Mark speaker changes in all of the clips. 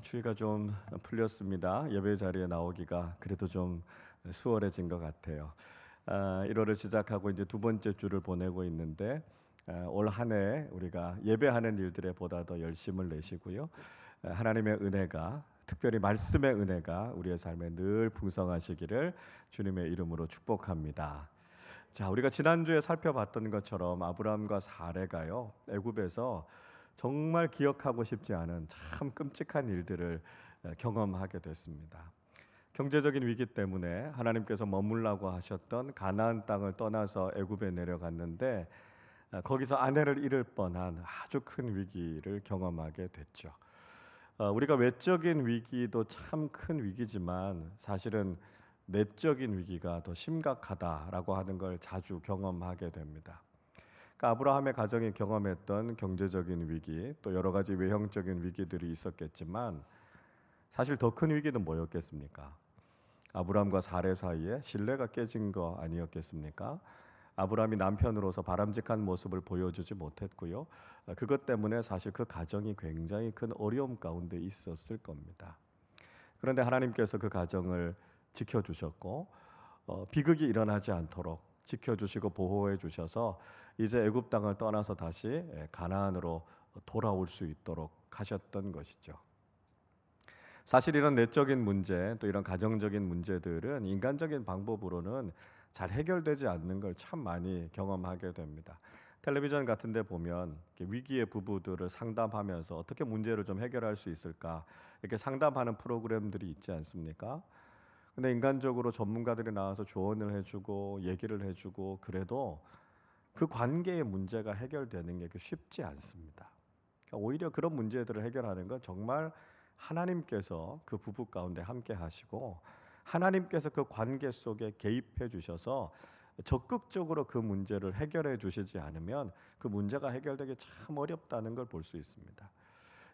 Speaker 1: 추위가 좀 풀렸습니다. 예배 자리에 나오기가 그래도 좀 수월해진 것 같아요. 1월을 시작하고 이제 두 번째 주를 보내고 있는데 올 한 해 우리가 예배하는 일들에 보다 더 열심을 내시고요. 하나님의 은혜가 특별히 말씀의 은혜가 우리의 삶에 늘 풍성하시기를 주님의 이름으로 축복합니다. 자, 우리가 지난주에 살펴봤던 것처럼 아브라함과 사레가요, 애굽에서 정말 기억하고 싶지 않은 참 끔찍한 일들을 경험하게 됐습니다. 경제적인 위기 때문에 하나님께서 머물라고 하셨던 가나안 땅을 떠나서 애굽에 내려갔는데 거기서 아내를 잃을 뻔한 아주 큰 위기를 경험하게 됐죠. 우리가 외적인 위기도 참 큰 위기지만 사실은 내적인 위기가 더 심각하다라고 하는 걸 자주 경험하게 됩니다. 그러니까 아브라함의 가정이 경험했던 경제적인 위기, 또 여러 가지 외형적인 위기들이 있었겠지만 사실 더 큰 위기는 뭐였겠습니까? 아브라함과 사레 사이에 신뢰가 깨진 거 아니었겠습니까? 아브라함이 남편으로서 바람직한 모습을 보여주지 못했고요. 그것 때문에 사실 그 가정이 굉장히 큰 어려움 가운데 있었을 겁니다. 그런데 하나님께서 그 가정을 지켜주셨고 비극이 일어나지 않도록 지켜주시고 보호해 주셔서 이제 애굽 땅을 떠나서 다시 가나안으로 돌아올 수 있도록 하셨던 것이죠. 사실 이런 내적인 문제 또 이런 가정적인 문제들은 인간적인 방법으로는 잘 해결되지 않는 걸 참 많이 경험하게 됩니다. 텔레비전 같은 데 보면 위기의 부부들을 상담하면서 어떻게 문제를 좀 해결할 수 있을까 이렇게 상담하는 프로그램들이 있지 않습니까? 근데 인간적으로 전문가들이 나와서 조언을 해주고 얘기를 해주고 그래도 그 관계의 문제가 해결되는 게 쉽지 않습니다. 그러니까 오히려 그런 문제들을 해결하는 건 정말 하나님께서 그 부부 가운데 함께 하시고 하나님께서 그 관계 속에 개입해 주셔서 적극적으로 그 문제를 해결해 주시지 않으면 그 문제가 해결되기 참 어렵다는 걸 볼 수 있습니다.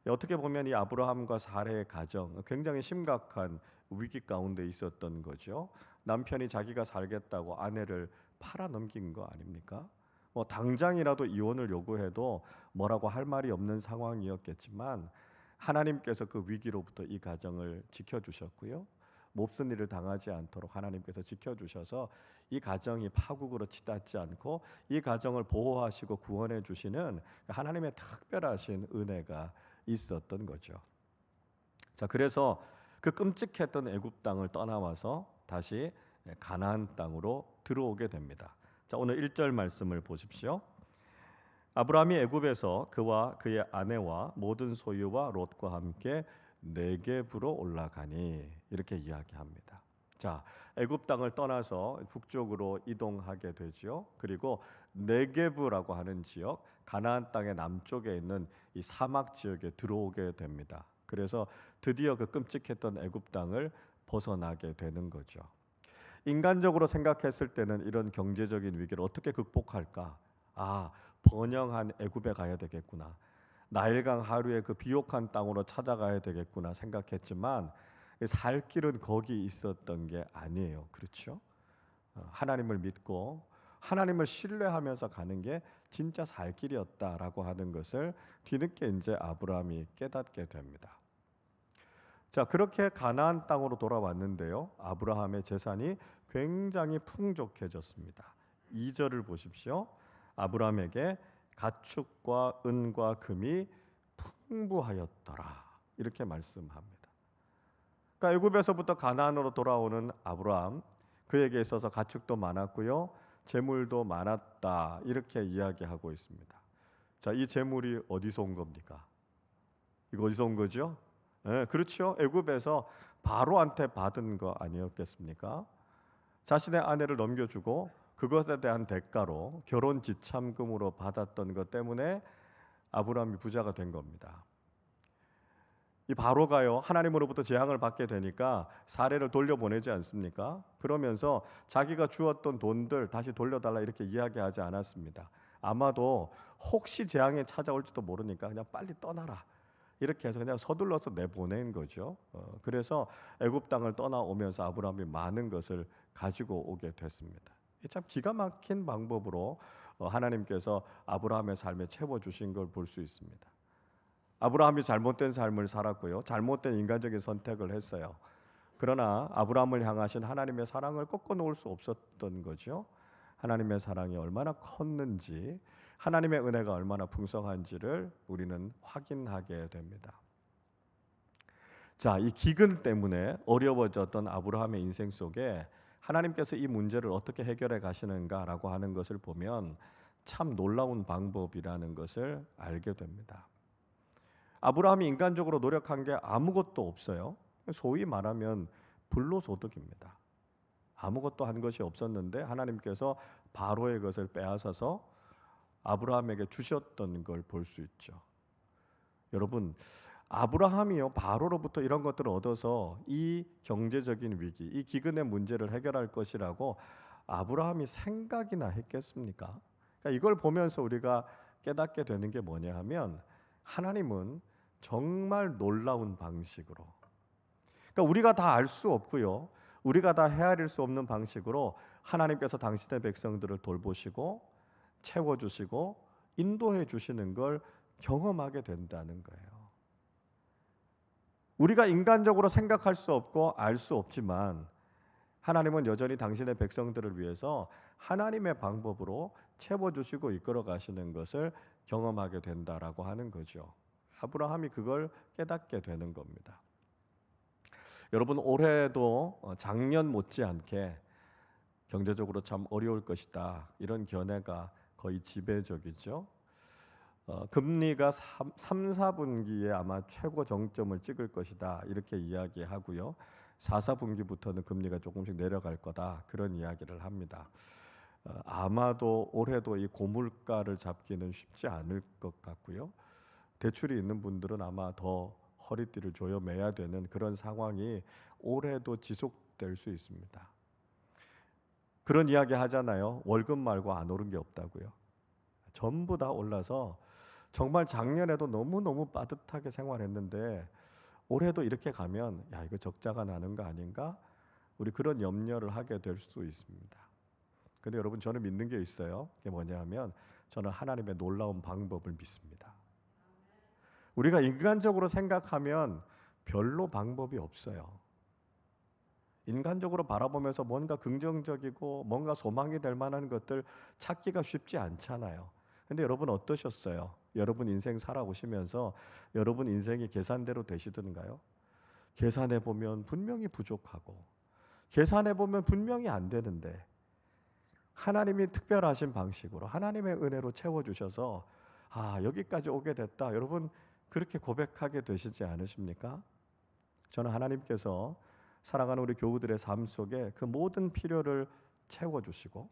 Speaker 1: 어떻게 보면 이 아브라함과 사레의 가정 굉장히 심각한 위기 가운데 있었던 거죠. 남편이 자기가 살겠다고 아내를 팔아 넘긴 거 아닙니까? 뭐 당장이라도 이혼을 요구해도 뭐라고 할 말이 없는 상황이었겠지만 하나님께서 그 위기로부터 이 가정을 지켜주셨고요. 몹쓸 일을 당하지 않도록 하나님께서 지켜주셔서 이 가정이 파국으로 치닫지 않고 이 가정을 보호하시고 구원해 주시는 하나님의 특별하신 은혜가 있었던 거죠. 자, 그래서 그 끔찍했던 애굽 땅을 떠나와서 다시 가나안 땅으로 들어오게 됩니다. 자, 오늘 1절 말씀을 보십시오. 아브라함이 애굽에서 그와 그의 아내와 모든 소유와 롯과 함께 네겝으로 올라가니 이렇게 이야기합니다. 자, 애굽 땅을 떠나서 북쪽으로 이동하게 되죠. 그리고 네겝이라고 하는 지역, 가나안 땅의 남쪽에 있는 이 사막 지역에 들어오게 됩니다. 그래서 드디어 그 끔찍했던 애굽 땅을 벗어나게 되는 거죠. 인간적으로 생각했을 때는 이런 경제적인 위기를 어떻게 극복할까? 번영한 애굽에 가야 되겠구나. 나일강 하류의 그 비옥한 땅으로 찾아가야 되겠구나 생각했지만 살 길은 거기 있었던 게 아니에요. 그렇죠? 하나님을 믿고 하나님을 신뢰하면서 가는 게 진짜 살 길이었다라고 하는 것을 뒤늦게 이제 아브라함이 깨닫게 됩니다. 자, 그렇게 가나안 땅으로 돌아왔는데요. 아브라함의 재산이 굉장히 풍족해졌습니다. 2절을 보십시오. 아브라함에게 가축과 은과 금이 풍부하였더라. 이렇게 말씀합니다. 그러니까 애굽에서부터 가나안으로 돌아오는 아브라함, 그에게 있어서 가축도 많았고요. 재물도 많았다. 이렇게 이야기하고 있습니다. 자, 이 재물이 어디서 온 겁니까? 이거 어디서 온 거죠? 네, 그렇죠. 애굽에서 바로한테 받은 거 아니었겠습니까? 자신의 아내를 넘겨주고 그것에 대한 대가로 결혼 지참금으로 받았던 것 때문에 아브라함이 부자가 된 겁니다. 이 바로가요, 하나님으로부터 재앙을 받게 되니까 사례를 돌려보내지 않습니까? 그러면서 자기가 주었던 돈들 다시 돌려달라 이렇게 이야기하지 않았습니다. 아마도 혹시 재앙이 찾아올지도 모르니까 그냥 빨리 떠나라 이렇게 해서 그냥 서둘러서 내보낸 거죠. 그래서 애굽 땅을 떠나오면서 아브라함이 많은 것을 가지고 오게 됐습니다. 참 기가 막힌 방법으로 하나님께서 아브라함의 삶에 채워주신 걸 볼 수 있습니다. 아브라함이 잘못된 삶을 살았고요. 잘못된 인간적인 선택을 했어요. 그러나 아브라함을 향하신 하나님의 사랑을 꺾어 놓을 수 없었던 거죠. 하나님의 사랑이 얼마나 컸는지, 하나님의 은혜가 얼마나 풍성한지를 우리는 확인하게 됩니다. 자, 이 기근 때문에 어려워졌던 아브라함의 인생 속에 하나님께서 이 문제를 어떻게 해결해 가시는가라고 하는 것을 보면 참 놀라운 방법이라는 것을 알게 됩니다. 아브라함이 인간적으로 노력한 게 아무것도 없어요. 소위 말하면 불로소득입니다. 아무것도 한 것이 없었는데 하나님께서 바로의 것을 빼앗아서 아브라함에게 주셨던 걸 볼 수 있죠. 여러분, 아브라함이요 바로로부터 이런 것들을 얻어서 이 경제적인 위기, 이 기근의 문제를 해결할 것이라고 아브라함이 생각이나 했겠습니까? 그러니까 이걸 보면서 우리가 깨닫게 되는 게 뭐냐 하면 하나님은 정말 놀라운 방식으로, 그러니까 우리가 다 알 수 없고요, 우리가 다 헤아릴 수 없는 방식으로 하나님께서 당신의 백성들을 돌보시고 채워주시고 인도해 주시는 걸 경험하게 된다는 거예요. 우리가 인간적으로 생각할 수 없고 알 수 없지만 하나님은 여전히 당신의 백성들을 위해서 하나님의 방법으로 채워주시고 이끌어 가시는 것을 경험하게 된다라고 하는 거죠. 아브라함이 그걸 깨닫게 되는 겁니다. 여러분, 올해도 작년 못지않게 경제적으로 참 어려울 것이다, 이런 견해가 거의 지배적이죠. 금리가 3, 4분기에 아마 최고 정점을 찍을 것이다, 이렇게 이야기하고요. 4, 4분기부터는 금리가 조금씩 내려갈 거다, 그런 이야기를 합니다. 아마도 올해도 이 고물가를 잡기는 쉽지 않을 것 같고요. 대출이 있는 분들은 아마 더 허리띠를 조여매야 되는 그런 상황이 올해도 지속될 수 있습니다. 그런 이야기 하잖아요. 월급 말고 안 오른 게 없다고요. 전부 다 올라서 정말 작년에도 너무너무 빠듯하게 생활했는데 올해도 이렇게 가면 야, 이거 적자가 나는 거 아닌가? 우리 그런 염려를 하게 될 수도 있습니다. 근데 여러분, 저는 믿는 게 있어요. 그게 뭐냐 하면 저는 하나님의 놀라운 방법을 믿습니다. 우리가 인간적으로 생각하면 별로 방법이 없어요. 인간적으로 바라보면서 뭔가 긍정적이고 뭔가 소망이 될 만한 것들 찾기가 쉽지 않잖아요. 근데 여러분 어떠셨어요? 여러분 인생 살아오시면서 여러분 인생이 계산대로 되시던가요? 계산해 보면 분명히 부족하고 계산해 보면 분명히 안 되는데 하나님이 특별하신 방식으로 하나님의 은혜로 채워주셔서 여기까지 오게 됐다. 여러분 그렇게 고백하게 되시지 않으십니까? 저는 하나님께서 살아가는 우리 교우들의 삶 속에 그 모든 필요를 채워주시고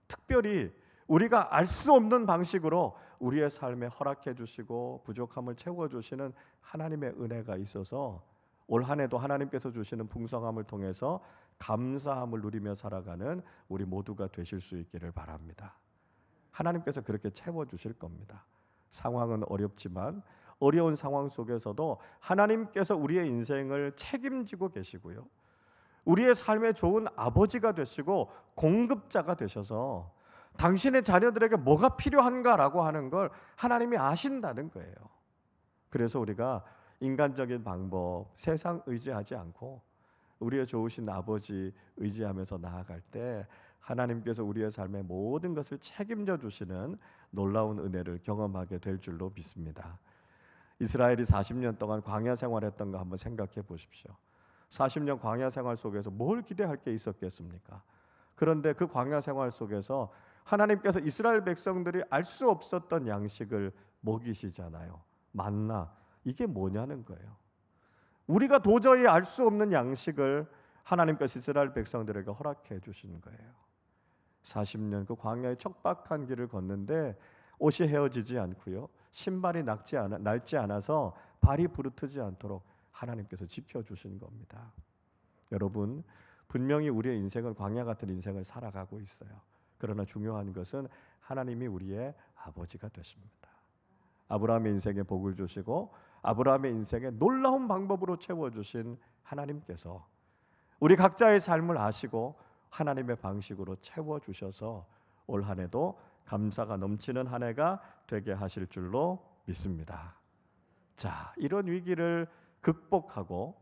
Speaker 1: 특별히 우리가 알 수 없는 방식으로 우리의 삶에 허락해 주시고 부족함을 채워주시는 하나님의 은혜가 있어서 올 한 해도 하나님께서 주시는 풍성함을 통해서 감사함을 누리며 살아가는 우리 모두가 되실 수 있기를 바랍니다. 하나님께서 그렇게 채워주실 겁니다. 상황은 어렵지만 어려운 상황 속에서도 하나님께서 우리의 인생을 책임지고 계시고요, 우리의 삶에 좋은 아버지가 되시고 공급자가 되셔서 당신의 자녀들에게 뭐가 필요한가라고 하는 걸 하나님이 아신다는 거예요. 그래서 우리가 인간적인 방법, 세상 의지하지 않고 우리의 좋으신 아버지 의지하면서 나아갈 때 하나님께서 우리의 삶의 모든 것을 책임져 주시는 놀라운 은혜를 경험하게 될 줄로 믿습니다. 이스라엘이 40년 동안 광야 생활했던 거 한번 생각해 보십시오. 40년 광야 생활 속에서 뭘 기대할 게 있었겠습니까? 그런데 그 광야 생활 속에서 하나님께서 이스라엘 백성들이 알 수 없었던 양식을 먹이시잖아요. 만나, 이게 뭐냐는 거예요. 우리가 도저히 알 수 없는 양식을 하나님께서 이스라엘 백성들에게 허락해 주신 거예요. 40년 그 광야의 척박한 길을 걷는데 옷이 헤어지지 않고요, 신발이 낡지 않아서 발이 부르트지 않도록 하나님께서 지켜주신 겁니다. 여러분, 분명히 우리의 인생은 광야 같은 인생을 살아가고 있어요. 그러나 중요한 것은 하나님이 우리의 아버지가 되십니다. 아브라함의 인생에 복을 주시고 아브라함의 인생에 놀라운 방법으로 채워주신 하나님께서 우리 각자의 삶을 아시고 하나님의 방식으로 채워주셔서 올 한 해도 감사가 넘치는 한 해가 되게 하실 줄로 믿습니다. 자, 이런 위기를 극복하고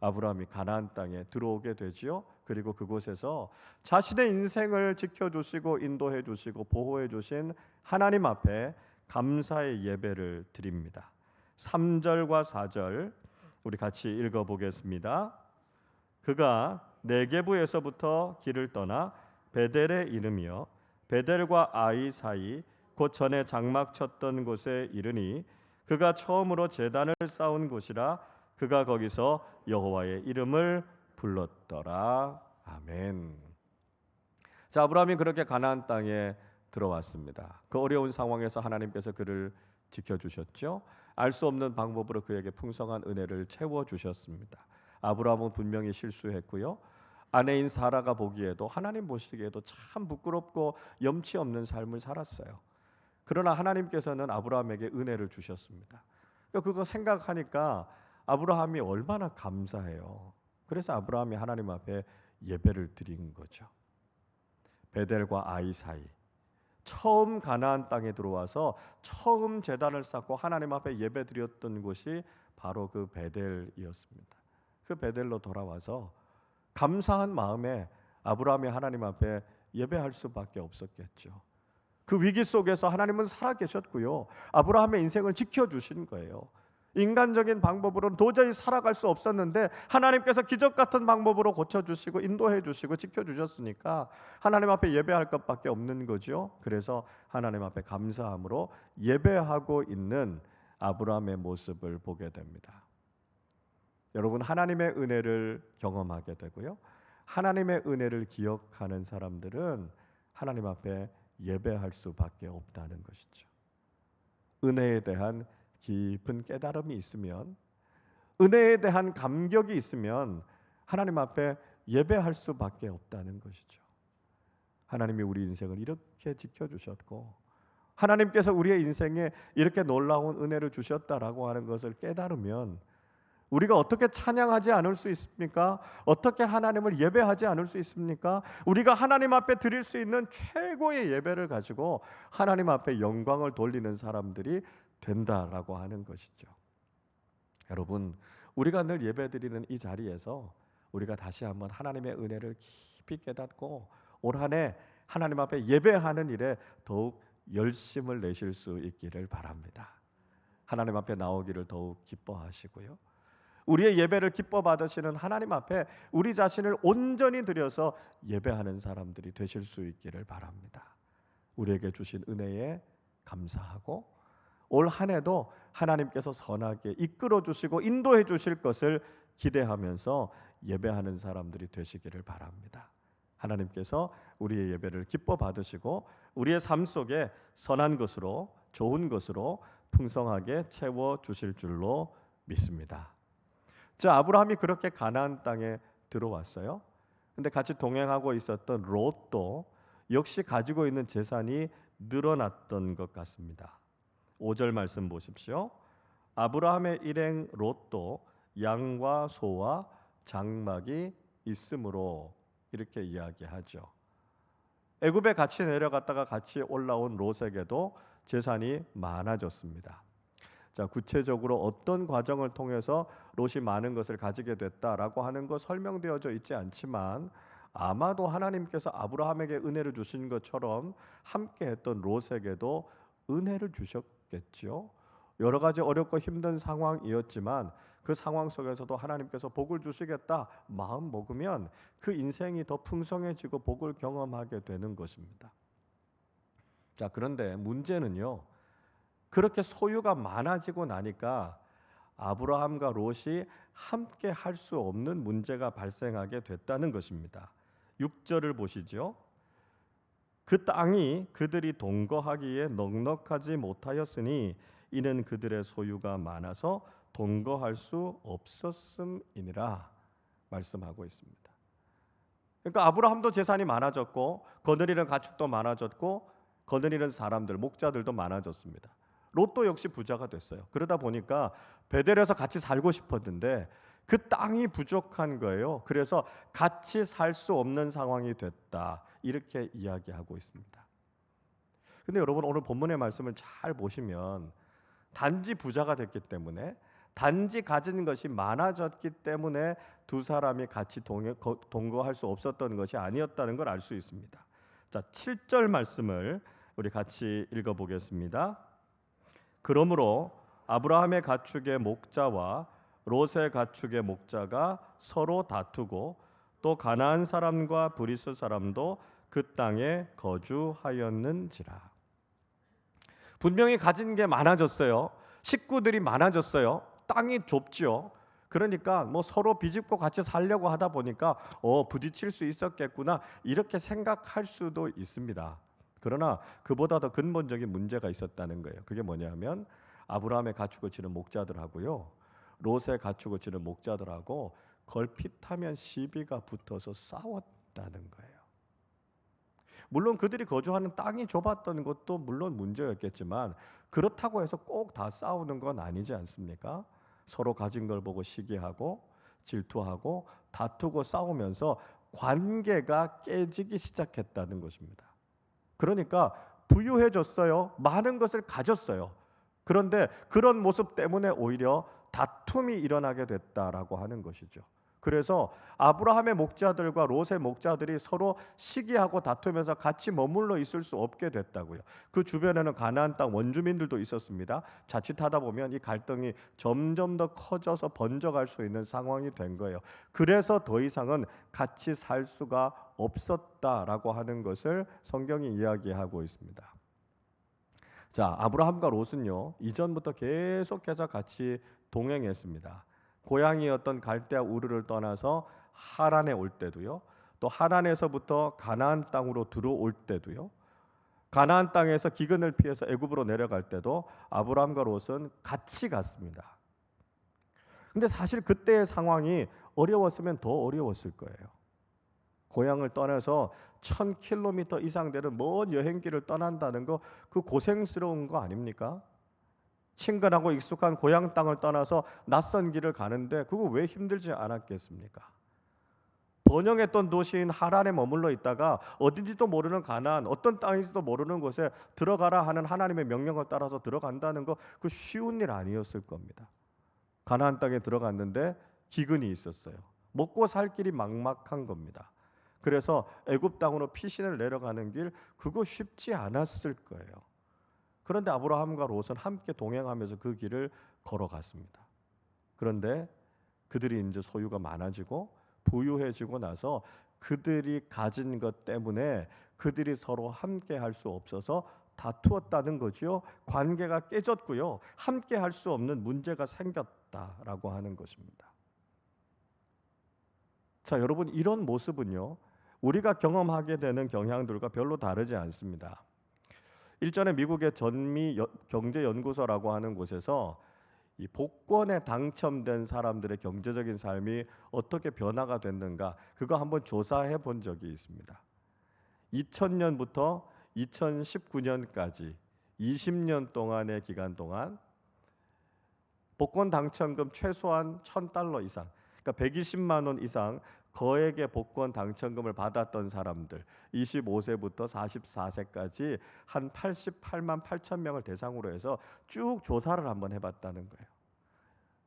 Speaker 1: 아브라함이 가나안 땅에 들어오게 되지요. 그리고 그곳에서 자신의 인생을 지켜주시고 인도해 주시고 보호해 주신 하나님 앞에 감사의 예배를 드립니다. 3절과 4절 우리 같이 읽어보겠습니다. 그가 네게부에서부터 길을 떠나 베델에 이르며 베델과 아이 사이 곧 전에 장막 쳤던 곳에 이르니 그가 처음으로 제단을 쌓은 곳이라 그가 거기서 여호와의 이름을 불렀더라. 아멘. 자, 아브라함이 그렇게 가나안 땅에 들어왔습니다. 그 어려운 상황에서 하나님께서 그를 지켜주셨죠. 알 수 없는 방법으로 그에게 풍성한 은혜를 채워주셨습니다. 아브라함은 분명히 실수했고요. 아내인 사라가 보기에도 하나님 보시기에도 참 부끄럽고 염치 없는 삶을 살았어요. 그러나 하나님께서는 아브라함에게 은혜를 주셨습니다. 그거 생각하니까 아브라함이 얼마나 감사해요. 그래서 아브라함이 하나님 앞에 예배를 드린 거죠. 베델과 아이 사이, 처음 가나안 땅에 들어와서 처음 제단을 쌓고 하나님 앞에 예배 드렸던 곳이 바로 그 베델이었습니다. 그 베델로 돌아와서 감사한 마음에 아브라함이 하나님 앞에 예배할 수밖에 없었겠죠. 그 위기 속에서 하나님은 살아계셨고요. 아브라함의 인생을 지켜주신 거예요. 인간적인 방법으로는 도저히 살아갈 수 없었는데 하나님께서 기적 같은 방법으로 고쳐주시고 인도해 주시고 지켜주셨으니까 하나님 앞에 예배할 것밖에 없는 거죠. 그래서 하나님 앞에 감사함으로 예배하고 있는 아브라함의 모습을 보게 됩니다. 여러분, 하나님의 은혜를 경험하게 되고요, 하나님의 은혜를 기억하는 사람들은 하나님 앞에 예배할 수밖에 없다는 것이죠. 은혜에 대한 깊은 깨달음이 있으면, 은혜에 대한 감격이 있으면 하나님 앞에 예배할 수밖에 없다는 것이죠. 하나님이 우리 인생을 이렇게 지켜주셨고 하나님께서 우리의 인생에 이렇게 놀라운 은혜를 주셨다라고 하는 것을 깨달으면 우리가 어떻게 찬양하지 않을 수 있습니까? 어떻게 하나님을 예배하지 않을 수 있습니까? 우리가 하나님 앞에 드릴 수 있는 최고의 예배를 가지고 하나님 앞에 영광을 돌리는 사람들이 된다라고 하는 것이죠. 여러분, 우리가 늘 예배드리는 이 자리에서 우리가 다시 한번 하나님의 은혜를 깊이 깨닫고 올 한 해 하나님 앞에 예배하는 일에 더욱 열심을 내실 수 있기를 바랍니다. 하나님 앞에 나오기를 더욱 기뻐하시고요, 우리의 예배를 기뻐 받으시는 하나님 앞에 우리 자신을 온전히 드려서 예배하는 사람들이 되실 수 있기를 바랍니다. 우리에게 주신 은혜에 감사하고 올 한 해도 하나님께서 선하게 이끌어 주시고 인도해 주실 것을 기대하면서 예배하는 사람들이 되시기를 바랍니다. 하나님께서 우리의 예배를 기뻐 받으시고 우리의 삶 속에 선한 것으로, 좋은 것으로 풍성하게 채워 주실 줄로 믿습니다. 자, 아브라함이 그렇게 가나안 땅에 들어왔어요. 근데 같이 동행하고 있었던 롯도 역시 가지고 있는 재산이 늘어났던 것 같습니다. 5절 말씀 보십시오. 아브라함의 일행 롯도 양과 소와 장막이 있으므로, 이렇게 이야기하죠. 애굽에 같이 내려갔다가 같이 올라온 롯에게도 재산이 많아졌습니다. 자, 구체적으로 어떤 과정을 통해서 롯이 많은 것을 가지게 됐다라고 하는 것 설명되어져 있지 않지만 아마도 하나님께서 아브라함에게 은혜를 주신 것처럼 함께했던 롯에게도 은혜를 주셨겠죠. 여러 가지 어렵고 힘든 상황이었지만 그 상황 속에서도 하나님께서 복을 주시겠다 마음 먹으면 그 인생이 더 풍성해지고 복을 경험하게 되는 것입니다. 자, 그런데 문제는요, 그렇게 소유가 많아지고 나니까 아브라함과 롯이 함께 할 수 없는 문제가 발생하게 됐다는 것입니다. 6절을 보시죠. 그 땅이 그들이 동거하기에 넉넉하지 못하였으니 이는 그들의 소유가 많아서 동거할 수 없었음이니라 말씀하고 있습니다. 그러니까 아브라함도 재산이 많아졌고 거느리는 가축도 많아졌고 거느리는 사람들, 목자들도 많아졌습니다. 롯도 역시 부자가 됐어요. 그러다 보니까 베델에서 같이 살고 싶었는데 그 땅이 부족한 거예요. 그래서 같이 살 수 없는 상황이 됐다, 이렇게 이야기하고 있습니다. 근데 여러분, 오늘 본문의 말씀을 잘 보시면 단지 부자가 됐기 때문에, 단지 가진 것이 많아졌기 때문에 두 사람이 같이 동거할 수 없었던 것이 아니었다는 걸 알 수 있습니다. 자, 7절 말씀을 우리 같이 읽어보겠습니다. 그러므로 아브라함의 가축의 목자와 롯의 가축의 목자가 서로 다투고 또 가나안 사람과 브리스 사람도 그 땅에 거주하였는지라. 분명히 가진 게 많아졌어요. 식구들이 많아졌어요. 땅이 좁죠. 그러니까 뭐 서로 비집고 같이 살려고 하다 보니까 부딪힐 수 있었겠구나 이렇게 생각할 수도 있습니다. 그러나 그보다 더 근본적인 문제가 있었다는 거예요. 그게 뭐냐면 아브라함의 가축을 치는 목자들하고요, 롯의 가축을 치는 목자들하고 걸핏하면 시비가 붙어서 싸웠다는 거예요. 물론 그들이 거주하는 땅이 좁았던 것도 물론 문제였겠지만 그렇다고 해서 꼭 다 싸우는 건 아니지 않습니까? 서로 가진 걸 보고 시기하고 질투하고 다투고 싸우면서 관계가 깨지기 시작했다는 것입니다. 그러니까 부유해졌어요. 많은 것을 가졌어요. 그런데 그런 모습 때문에 오히려 다툼이 일어나게 됐다라고 하는 것이죠. 그래서 아브라함의 목자들과 롯의 목자들이 서로 시기하고 다투면서 같이 머물러 있을 수 없게 됐다고요. 그 주변에는 가나안 땅 원주민들도 있었습니다. 자칫하다 보면 이 갈등이 점점 더 커져서 번져갈 수 있는 상황이 된 거예요. 그래서 더 이상은 같이 살 수가 없었다라고 하는 것을 성경이 이야기하고 있습니다. 자, 아브라함과 롯은요, 이전부터 계속해서 같이 동행했습니다. 고향이었던 갈대아 우르를 떠나서 하란에 올 때도요, 또 하란에서부터 가나안 땅으로 들어올 때도요, 가나안 땅에서 기근을 피해서 애굽으로 내려갈 때도 아브라함과 롯은 같이 갔습니다. 근데 사실 그때의 상황이 어려웠으면 더 어려웠을 거예요. 고향을 떠나서 1000km 이상 되는 먼 여행길을 떠난다는 거, 그 고생스러운 거 아닙니까? 친근하고 익숙한 고향 땅을 떠나서 낯선 길을 가는데 그거 왜 힘들지 않았겠습니까? 번영했던 도시인 하란에 머물러 있다가 어딘지도 모르는 가나안, 어떤 땅인지도 모르는 곳에 들어가라 하는 하나님의 명령을 따라서 들어간다는 거, 그 쉬운 일 아니었을 겁니다. 가나안 땅에 들어갔는데 기근이 있었어요. 먹고 살 길이 막막한 겁니다. 그래서 애굽 땅으로 피신을 내려가는 길, 그거 쉽지 않았을 거예요. 그런데 아브라함과 롯은 함께 동행하면서 그 길을 걸어갔습니다. 그런데 그들이 이제 소유가 많아지고 부유해지고 나서 그들이 가진 것 때문에 그들이 서로 함께 할 수 없어서 다투었다는 거죠. 관계가 깨졌고요. 함께 할 수 없는 문제가 생겼다라고 하는 것입니다. 자, 여러분, 이런 모습은요, 우리가 경험하게 되는 경향들과 별로 다르지 않습니다. 일전에 미국의 전미 경제연구소라고 하는 곳에서 이 복권에 당첨된 사람들의 경제적인 삶이 어떻게 변화가 됐는가, 그거 한번 조사해 본 적이 있습니다. 2000년부터 2019년까지 20년 동안의 기간 동안 복권 당첨금 최소한 $1000 이상, 그러니까 120만 원 이상 거액의 복권 당첨금을 받았던 사람들, 25세부터 44세까지 한 88만 8천 명을 대상으로 해서 쭉 조사를 한번 해봤다는 거예요.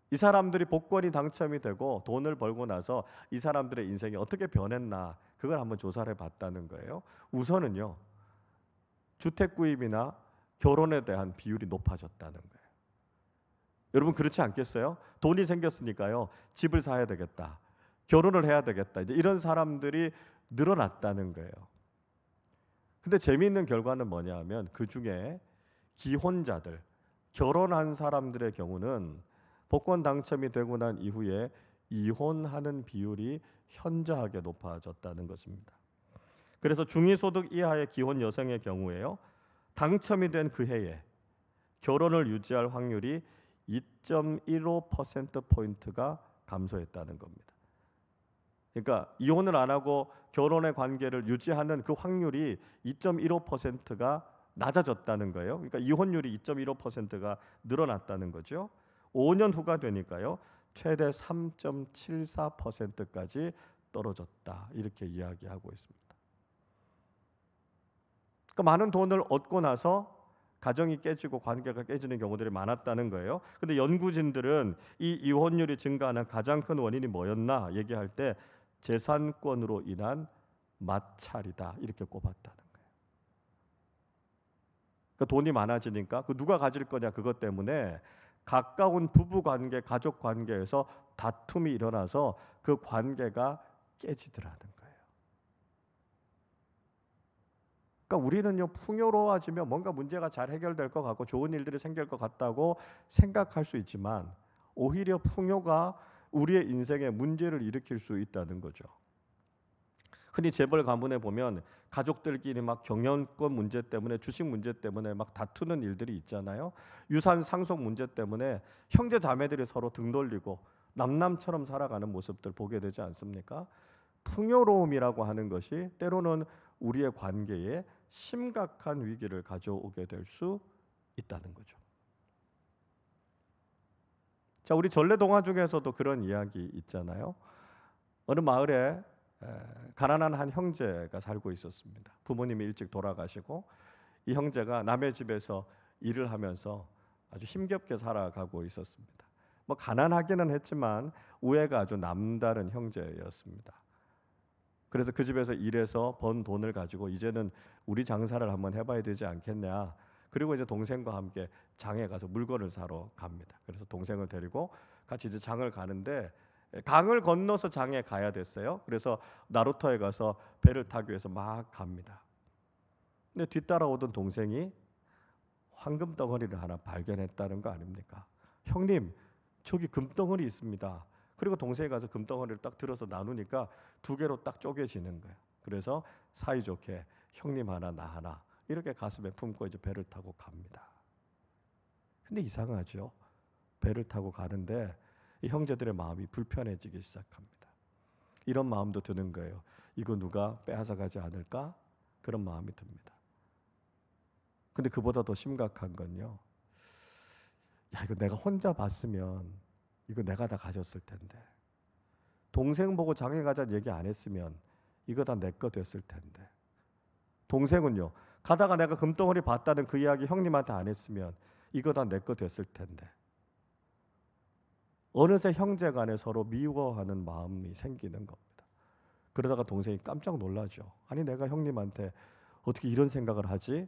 Speaker 1: 이 사람들이 복권이 당첨이 되고 돈을 벌고 나서 이 사람들의 인생이 어떻게 변했나, 그걸 한번 조사를 해봤다는 거예요. 우선은요, 주택 구입이나 결혼에 대한 비율이 높아졌다는 거예요. 여러분, 그렇지 않겠어요? 돈이 생겼으니까요, 집을 사야 되겠다, 결혼을 해야 되겠다, 이제 이런 사람들이 늘어났다는 거예요. 근데 재미있는 결과는 뭐냐면 그 중에 기혼자들, 결혼한 사람들의 경우는 복권 당첨이 되고 난 이후에 이혼하는 비율이 현저하게 높아졌다는 것입니다. 그래서 중위소득 이하의 기혼 여성의 경우에요, 당첨이 된 그 해에 결혼을 유지할 확률이 2.15%포인트가 감소했다는 겁니다. 그러니까 이혼을 안 하고 결혼의 관계를 유지하는 그 확률이 2.15%가 낮아졌다는 거예요. 그러니까 이혼율이 2.15%가 늘어났다는 거죠. 5년 후가 되니까요, 최대 3.74%까지 떨어졌다, 이렇게 이야기하고 있습니다. 그러니까 많은 돈을 얻고 나서 가정이 깨지고 관계가 깨지는 경우들이 많았다는 거예요. 근데 연구진들은 이 이혼율이 증가하는 가장 큰 원인이 뭐였나 얘기할 때 재산권으로 인한 마찰이다 이렇게 꼽았다는 거예요. 그러니까 돈이 많아지니까 그 누가 가질 거냐 그것 때문에 가까운 부부 관계, 가족 관계에서 다툼이 일어나서 그 관계가 깨지더라는 거예요. 그러니까 우리는요 풍요로워지면 뭔가 문제가 잘 해결될 것 같고 좋은 일들이 생길 것 같다고 생각할 수 있지만 오히려 풍요가 우리의 인생에 문제를 일으킬 수 있다는 거죠. 흔히 재벌 가문에 보면 가족들끼리 막 경영권 문제 때문에 주식 문제 때문에 막 다투는 일들이 있잖아요. 유산 상속 문제 때문에 형제 자매들이 서로 등 돌리고 남남처럼 살아가는 모습들 보게 되지 않습니까? 풍요로움이라고 하는 것이 때로는 우리의 관계에 심각한 위기를 가져오게 될 수 있다는 거죠. 자, 우리 전래 동화 중에서도 그런 이야기 있잖아요. 어느 마을에 가난한 한 형제가 살고 있었습니다. 부모님이 일찍 돌아가시고 이 형제가 남의 집에서 일을 하면서 아주 힘겹게 살아가고 있었습니다. 뭐 가난하기는 했지만 우애가 아주 남다른 형제였습니다. 그래서 그 집에서 일해서 번 돈을 가지고 이제는 우리 장사를 한번 해봐야 되지 않겠냐. 그리고 이제 동생과 함께 장에 가서 물건을 사러 갑니다. 그래서 동생을 데리고 같이 이제 장을 가는데 강을 건너서 장에 가야 됐어요. 그래서 나루터에 가서 배를 타기 위해서 막 갑니다. 근데 뒤따라오던 동생이 황금 덩어리를 하나 발견했다는 거 아닙니까? 형님, 저기 금덩어리 있습니다. 그리고 동생이 가서 금덩어리를 딱 들어서 나누니까 두 개로 딱 쪼개지는 거예요. 그래서 사이좋게 형님 하나 나 하나 이렇게 가슴에 품고 이제 배를 타고 갑니다. 근데 이상하죠. 배를 타고 가는데 이 형제들의 마음이 불편해지기 시작합니다. 이런 마음도 드는 거예요. 이거 누가 빼앗아가지 않을까? 그런 마음이 듭니다. 근데 그보다 더 심각한 건요. 야, 이거 내가 혼자 봤으면 이거 내가 다 가졌을 텐데. 동생 보고 장에 가자는 얘기 안 했으면 이거 다 내 거 됐을 텐데. 동생은요. 가다가 내가 금덩어리 봤다는 그 이야기 형님한테 안 했으면 이거 다 내 거 됐을 텐데. 어느새 형제 간에 서로 미워하는 마음이 생기는 겁니다. 그러다가 동생이 깜짝 놀라죠. 아니 내가 형님한테 어떻게 이런 생각을 하지?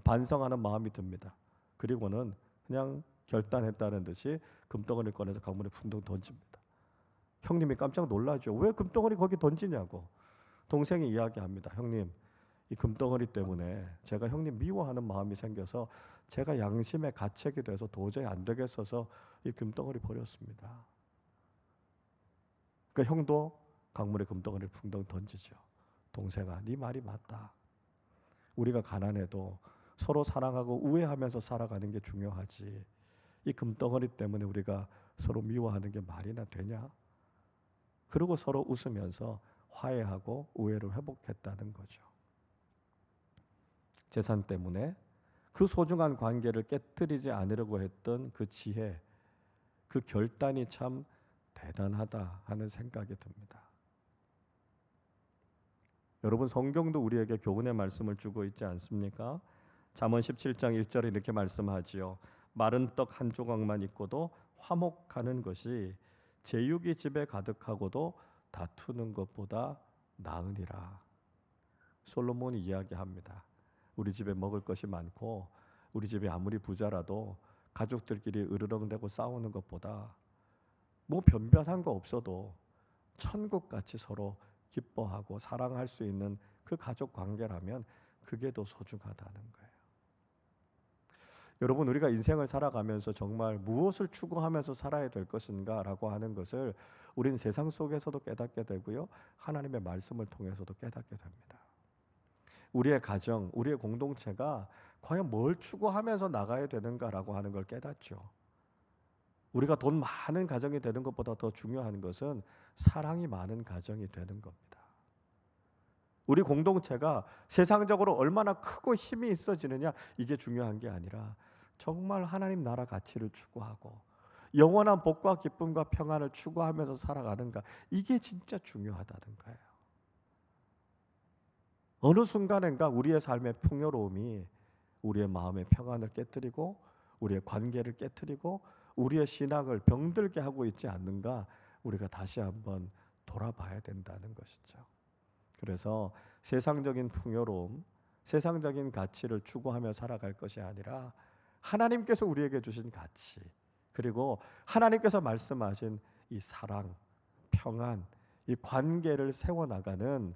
Speaker 1: 반성하는 마음이 듭니다. 그리고는 그냥 결단했다는 듯이 금덩어리를 꺼내서 강물에 풍덩 던집니다. 형님이 깜짝 놀라죠. 왜 금덩어리 거기 던지냐고. 동생이 이야기합니다. 형님, 이 금덩어리 때문에 제가 형님 미워하는 마음이 생겨서 제가 양심의 가책이 돼서 도저히 안 되겠어서 이 금덩어리 버렸습니다. 그러니까 형도 강물에 금덩어리를 풍덩 던지죠. 동생아, 네 말이 맞다. 우리가 가난해도 서로 사랑하고 우애하면서 살아가는 게 중요하지. 이 금덩어리 때문에 우리가 서로 미워하는 게 말이나 되냐? 그리고 서로 웃으면서 화해하고 우애를 회복했다는 거죠. 재산 때문에 그 소중한 관계를 깨뜨리지 않으려고 했던 그 지혜, 그 결단이 참 대단하다 하는 생각이 듭니다. 여러분 성경도 우리에게 교훈의 말씀을 주고 있지 않습니까? 잠언 17장 1절에 이렇게 말씀하지요. 마른 떡 한 조각만 있고도 화목하는 것이 제육이 집에 가득하고도 다투는 것보다 나으니라. 솔로몬이 이야기합니다. 우리 집에 먹을 것이 많고 우리 집이 아무리 부자라도 가족들끼리 으르렁대고 싸우는 것보다 뭐 변변한 거 없어도 천국같이 서로 기뻐하고 사랑할 수 있는 그 가족 관계라면 그게 더 소중하다는 거예요. 여러분 우리가 인생을 살아가면서 정말 무엇을 추구하면서 살아야 될 것인가라고 하는 것을 우리는 세상 속에서도 깨닫게 되고요. 하나님의 말씀을 통해서도 깨닫게 됩니다. 우리의 가정, 우리의 공동체가 과연 뭘 추구하면서 나가야 되는가라고 하는 걸 깨닫죠. 우리가 돈 많은 가정이 되는 것보다 더 중요한 것은 사랑이 많은 가정이 되는 겁니다. 우리 공동체가 세상적으로 얼마나 크고 힘이 있어지느냐 이게 중요한 게 아니라 정말 하나님 나라 가치를 추구하고 영원한 복과 기쁨과 평안을 추구하면서 살아가는가 이게 진짜 중요하다는 거예요. 어느 순간인가 우리의 삶의 풍요로움이 우리의 마음의 평안을 깨뜨리고 우리의 관계를 깨뜨리고 우리의 신앙을 병들게 하고 있지 않는가, 우리가 다시 한번 돌아봐야 된다는 것이죠. 그래서 세상적인 풍요로움, 세상적인 가치를 추구하며 살아갈 것이 아니라 하나님께서 우리에게 주신 가치, 그리고 하나님께서 말씀하신 이 사랑, 평안, 이 관계를 세워나가는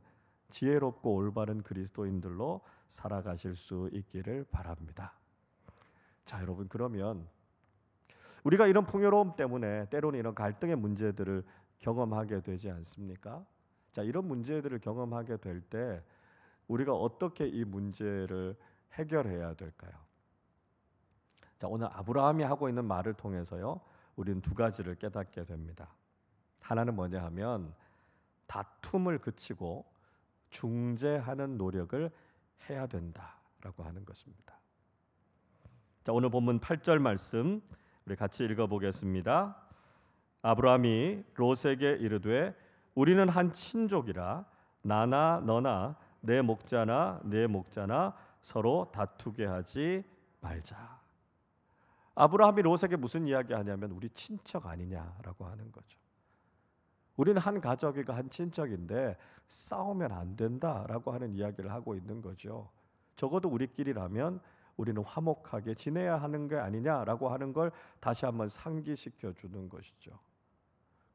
Speaker 1: 지혜롭고 올바른 그리스도인들로 살아가실 수 있기를 바랍니다. 자, 여러분, 그러면 우리가 이런 풍요로움 때문에 때로는 이런 갈등의 문제들을 경험하게 되지 않습니까? 자, 이런 문제들을 경험하게 될 때 우리가 어떻게 이 문제를 해결해야 될까요? 자, 오늘 아브라함이 하고 있는 말을 통해서요, 우리는 두 가지를 깨닫게 됩니다. 하나는 뭐냐 하면 다툼을 그치고 중재하는 노력을 해야 된다라고 하는 것입니다. 자, 오늘 본문 8절 말씀 우리 같이 읽어보겠습니다. 아브라함이 롯에게 이르되 우리는 한 친족이라 나나 너나 내 목자나 내 목자나 서로 다투게 하지 말자. 아브라함이 롯에게 무슨 이야기하냐면 우리 친척 아니냐라고 하는 거죠. 우리는 한 가족이고 한 친척인데 싸우면 안 된다라고 하는 이야기를 하고 있는 거죠. 적어도 우리끼리라면 우리는 화목하게 지내야 하는 게 아니냐라고 하는 걸 다시 한번 상기시켜 주는 것이죠.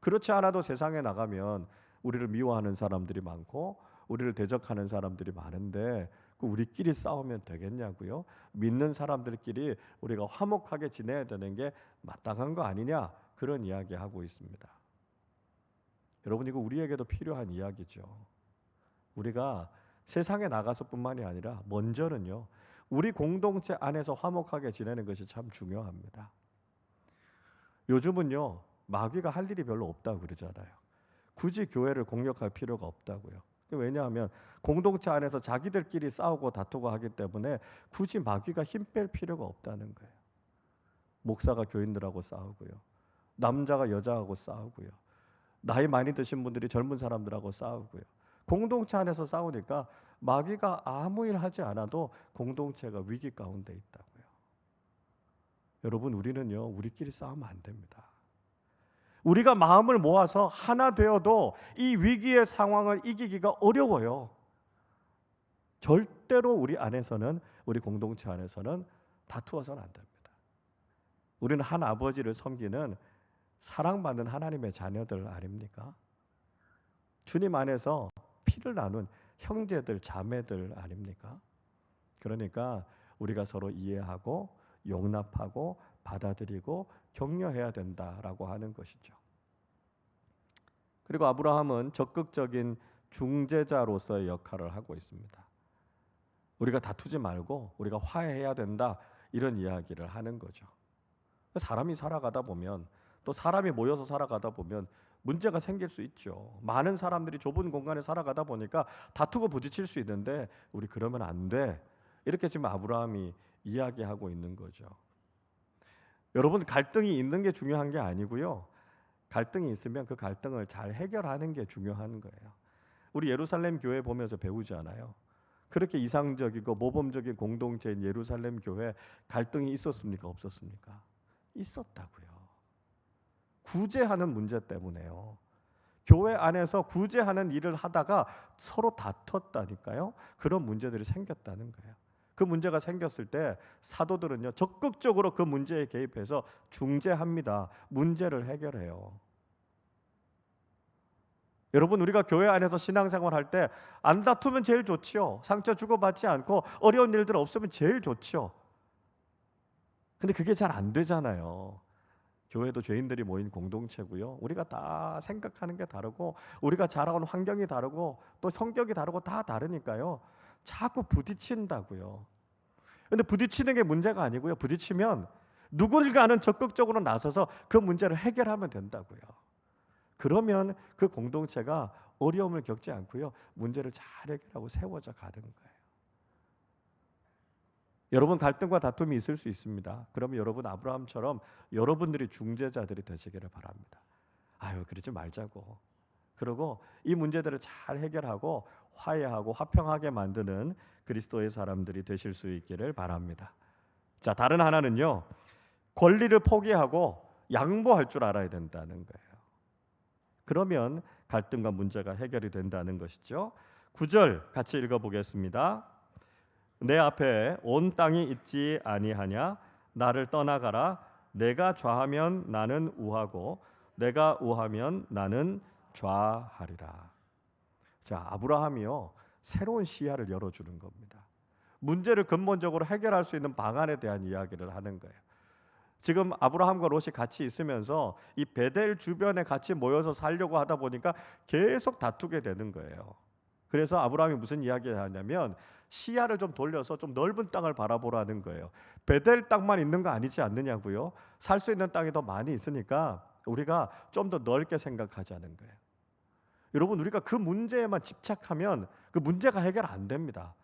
Speaker 1: 그렇지 않아도 세상에 나가면 우리를 미워하는 사람들이 많고 우리를 대적하는 사람들이 많은데 우리끼리 싸우면 되겠냐고요? 믿는 사람들끼리 우리가 화목하게 지내야 되는 게 마땅한 거 아니냐, 그런 이야기하고 있습니다. 여러분, 이거 우리에게도 필요한 이야기죠. 우리가 세상에 나가서뿐만이 아니라 먼저는요, 우리 공동체 안에서 화목하게 지내는 것이 참 중요합니다. 요즘은요, 마귀가 할 일이 별로 없다고 그러잖아요. 굳이 교회를 공격할 필요가 없다고요. 왜냐하면 공동체 안에서 자기들끼리 싸우고 다투고 하기 때문에 굳이 마귀가 힘 뺄 필요가 없다는 거예요. 목사가 교인들하고 싸우고요, 남자가 여자하고 싸우고요, 나이 많이 드신 분들이 젊은 사람들하고 싸우고요. 공동체 안에서 싸우니까 마귀가 아무 일 하지 않아도 공동체가 위기 가운데 있다고요. 여러분, 우리는요, 우리끼리 싸우면 안 됩니다. 우리가 마음을 모아서 하나 되어도 이 위기의 상황을 이기기가 어려워요. 절대로 우리 안에서는, 우리 공동체 안에서는 다투어서는 안 됩니다. 우리는 한 아버지를 섬기는 사랑받는 하나님의 자녀들 아닙니까? 주님 안에서 피를 나눈 형제들, 자매들 아닙니까? 그러니까 우리가 서로 이해하고 용납하고 받아들이고 격려해야 된다라고 하는 것이죠. 그리고 아브라함은 적극적인 중재자로서의 역할을 하고 있습니다. 우리가 다투지 말고 우리가 화해해야 된다, 이런 이야기를 하는 거죠. 사람이 살아가다 보면, 또 사람이 모여서 살아가다 보면 문제가 생길 수 있죠. 많은 사람들이 좁은 공간에 살아가다 보니까 다투고 부딪힐 수 있는데 우리 그러면 안 돼, 이렇게 지금 아브라함이 이야기하고 있는 거죠. 여러분, 갈등이 있는 게 중요한 게 아니고요, 갈등이 있으면 그 갈등을 잘 해결하는 게 중요한 거예요. 우리 예루살렘 교회 보면서 배우잖아요. 그렇게 이상적이고 모범적인 공동체인 예루살렘 교회, 갈등이 있었습니까? 없었습니까? 있었다고요. 구제하는 문제 때문에요. 교회 안에서 구제하는 일을 하다가 서로 다퉜다니까요. 그런 문제들이 생겼다는 거예요. 그 문제가 생겼을 때 사도들은요, 적극적으로 그 문제에 개입해서 중재합니다. 문제를 해결해요. 여러분, 우리가 교회 안에서 신앙생활 할 때 안 다투면 제일 좋지요. 상처 주고받지 않고 어려운 일들 없으면 제일 좋지요. 근데 그게 잘 안 되잖아요. 교회도 죄인들이 모인 공동체고요, 우리가 다 생각하는 게 다르고 우리가 자라온 환경이 다르고 또 성격이 다르고 다 다르니까요, 자꾸 부딪힌다고요. 근데 부딪히는 게 문제가 아니고요, 부딪히면 누군가는 적극적으로 나서서 그 문제를 해결하면 된다고요. 그러면 그 공동체가 어려움을 겪지 않고요, 문제를 잘 해결하고 세워져 가는 거예요. 여러분, 갈등과 다툼이 있을 수 있습니다. 그러면 여러분, 아브라함처럼 여러분들이 중재자들이 되시기를 바랍니다. 아유, 그러지 말자고, 그리고 이 문제들을 잘 해결하고 화해하고 화평하게 만드는 그리스도의 사람들이 되실 수 있기를 바랍니다. 자, 다른 하나는요. 권리를 포기하고 양보할 줄 알아야 된다는 거예요. 그러면 갈등과 문제가 해결이 된다는 것이죠. 9절 같이 읽어보겠습니다. 내 앞에 온 땅이 있지 아니하냐? 나를 떠나가라. 내가 좌하면 나는 우하고 내가 우하면 나는 좌하리라. 자, 아브라함이요 새로운 시야를 열어주는 겁니다. 문제를 근본적으로 해결할 수 있는 방안에 대한 이야기를 하는 거예요. 지금 아브라함과 롯이 같이 있으면서 이 베델 주변에 같이 모여서 살려고 하다 보니까 계속 다투게 되는 거예요. 그래서 아브라함이 무슨 이야기를 하냐면 시야를 좀 돌려서 좀 넓은 땅을 바라보라는 거예요. 베델 땅만 있는 거 아니지 않느냐고요. 살 수 있는 땅이 더 많이 있으니까 우리가 좀 더 넓게 생각하자는 거예요. 여러분, 우리가 그 문제에만 집착하면 그 문제가 해결 안 됩니다.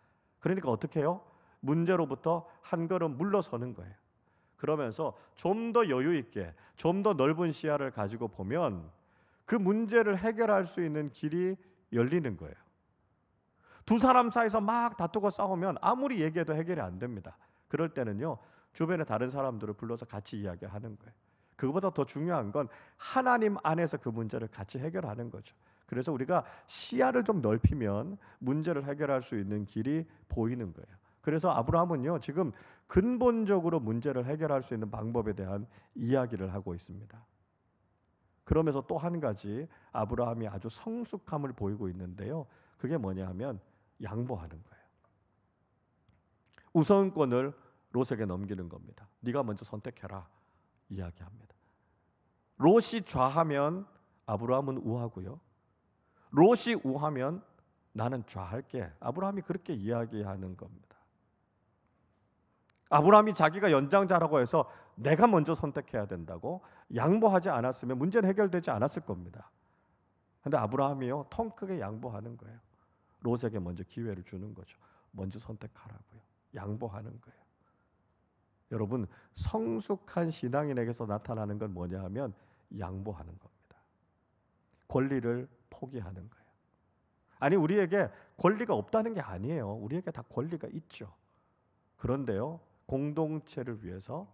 Speaker 1: 그러니까 어떻게 해요? 문제로부터 한 걸음 물러서는 거예요. 그러면서 좀 더 여유 있게, 좀 더 넓은 시야를 가지고 보면 그 문제를 해결할 수 있는 길이 열리는 거예요. 두 사람 사이에서 막 다투고 싸우면 아무리 얘기해도 해결이 안 됩니다. 그럴 때는요, 주변에 다른 사람들을 불러서 같이 이야기하는 거예요. 그것보다 더 중요한 건 하나님 안에서 그 문제를 같이 해결하는 거죠. 그래서 우리가 시야를 좀 넓히면 문제를 해결할 수 있는 길이 보이는 거예요. 그래서 아브라함은요, 지금 근본적으로 문제를 해결할 수 있는 방법에 대한 이야기를 하고 있습니다. 그러면서 또 한 가지 아브라함이 아주 성숙함을 보이고 있는데요. 그게 뭐냐 하면 양보하는 거예요. 우선권을 롯에게 넘기는 겁니다. 네가 먼저 선택해라 이야기합니다. 롯이 좌하면 아브라함은 우하고요. 롯이 우하면 나는 좌할게. 아브라함이 그렇게 이야기하는 겁니다. 아브라함이 자기가 연장자라고 해서 내가 먼저 선택해야 된다고 양보하지 않았으면 문제는 해결되지 않았을 겁니다. 그런데 아브라함이요 통 크게 양보하는 거예요. 롯에게 먼저 기회를 주는 거죠. 먼저 선택하라고요. 양보하는 거예요. 여러분, 성숙한 신앙인에게서 나타나는 건 뭐냐 하면 양보하는 겁니다. 권리를 포기하는 거예요. 아니, 우리에게 권리가 없다는 게 아니에요. 우리에게 다 권리가 있죠. 그런데요, 공동체를 위해서,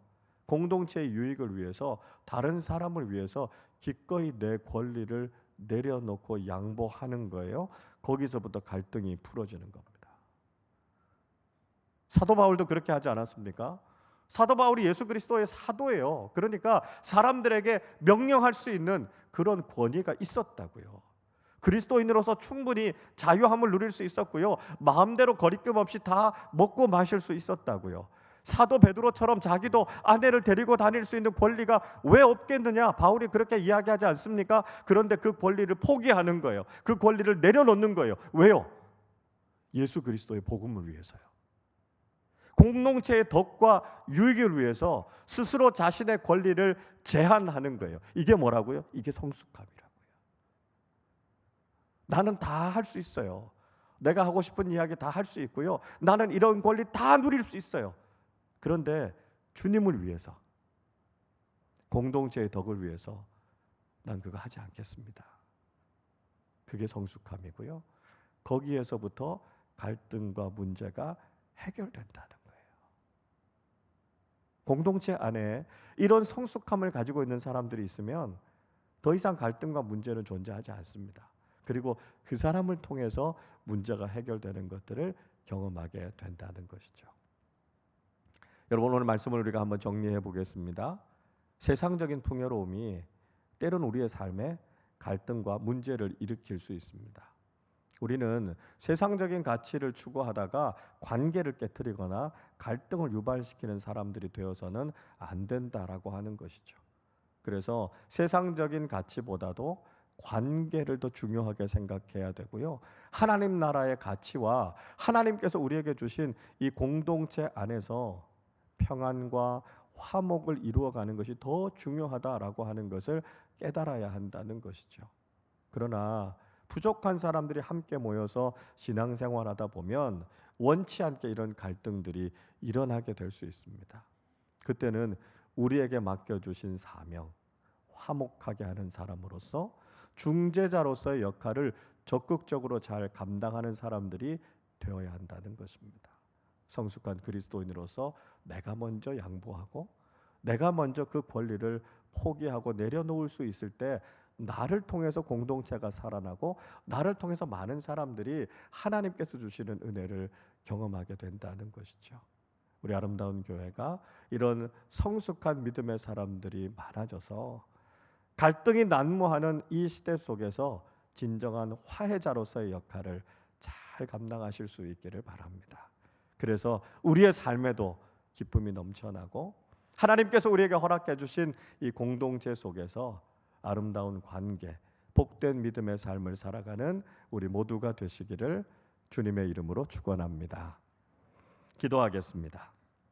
Speaker 1: 공동체의 유익을 위해서, 다른 사람을 위해서 기꺼이 내 권리를 내려놓고 양보하는 거예요. 거기서부터 갈등이 풀어지는 겁니다. 사도 바울도 그렇게 하지 않았습니까? 사도 바울이 예수 그리스도의 사도예요. 그러니까 사람들에게 명령할 수 있는 그런 권위가 있었다고요. 그리스도인으로서 충분히 자유함을 누릴 수 있었고요. 마음대로 거리낌 없이 다 먹고 마실 수 있었다고요. 사도 베드로처럼 자기도 아내를 데리고 다닐 수 있는 권리가 왜 없겠느냐? 바울이 그렇게 이야기하지 않습니까? 그런데 그 권리를 포기하는 거예요. 그 권리를 내려놓는 거예요. 왜요? 예수 그리스도의 복음을 위해서요. 공동체의 덕과 유익을 위해서 스스로 자신의 권리를 제한하는 거예요. 이게 뭐라고요? 이게 성숙함이라고요. 나는 다 할 수 있어요. 내가 하고 싶은 이야기 다 할 수 있고요. 나는 이런 권리 다 누릴 수 있어요. 그런데 주님을 위해서, 공동체의 덕을 위해서 난 그거 하지 않겠습니다. 그게 성숙함이고요. 거기에서부터 갈등과 문제가 해결된다는 거예요. 공동체 안에 이런 성숙함을 가지고 있는 사람들이 있으면 더 이상 갈등과 문제는 존재하지 않습니다. 그리고 그 사람을 통해서 문제가 해결되는 것들을 경험하게 된다는 것이죠. 여러분, 오늘 말씀을 우리가 한번 정리해 보겠습니다. 세상적인 풍요로움이 때론 우리의 삶에 갈등과 문제를 일으킬 수 있습니다. 우리는 세상적인 가치를 추구하다가 관계를 깨트리거나 갈등을 유발시키는 사람들이 되어서는 안 된다라고 하는 것이죠. 그래서 세상적인 가치보다도 관계를 더 중요하게 생각해야 되고요. 하나님 나라의 가치와 하나님께서 우리에게 주신 이 공동체 안에서 평안과 화목을 이루어가는 것이 더 중요하다라고 하는 것을 깨달아야 한다는 것이죠. 그러나 부족한 사람들이 함께 모여서 신앙생활하다 보면 원치 않게 이런 갈등들이 일어나게 될 수 있습니다. 그때는 우리에게 맡겨주신 사명, 화목하게 하는 사람으로서 중재자로서의 역할을 적극적으로 잘 감당하는 사람들이 되어야 한다는 것입니다. 성숙한 그리스도인으로서 내가 먼저 양보하고 내가 먼저 그 권리를 포기하고 내려놓을 수 있을 때 나를 통해서 공동체가 살아나고 나를 통해서 많은 사람들이 하나님께서 주시는 은혜를 경험하게 된다는 것이죠. 우리 아름다운 교회가 이런 성숙한 믿음의 사람들이 많아져서 갈등이 난무하는 이 시대 속에서 진정한 화해자로서의 역할을 잘 감당하실 수 있기를 바랍니다. 그래서 우리의 삶에도 기쁨이 넘쳐나고 하나님께서 우리에게 허락해 주신 이 공동체 속에서 아름다운 관계, 복된 믿음의 삶을 살아가는 우리 모두가 되시기를 주님의 이름으로 축원합니다. 기도하겠습니다.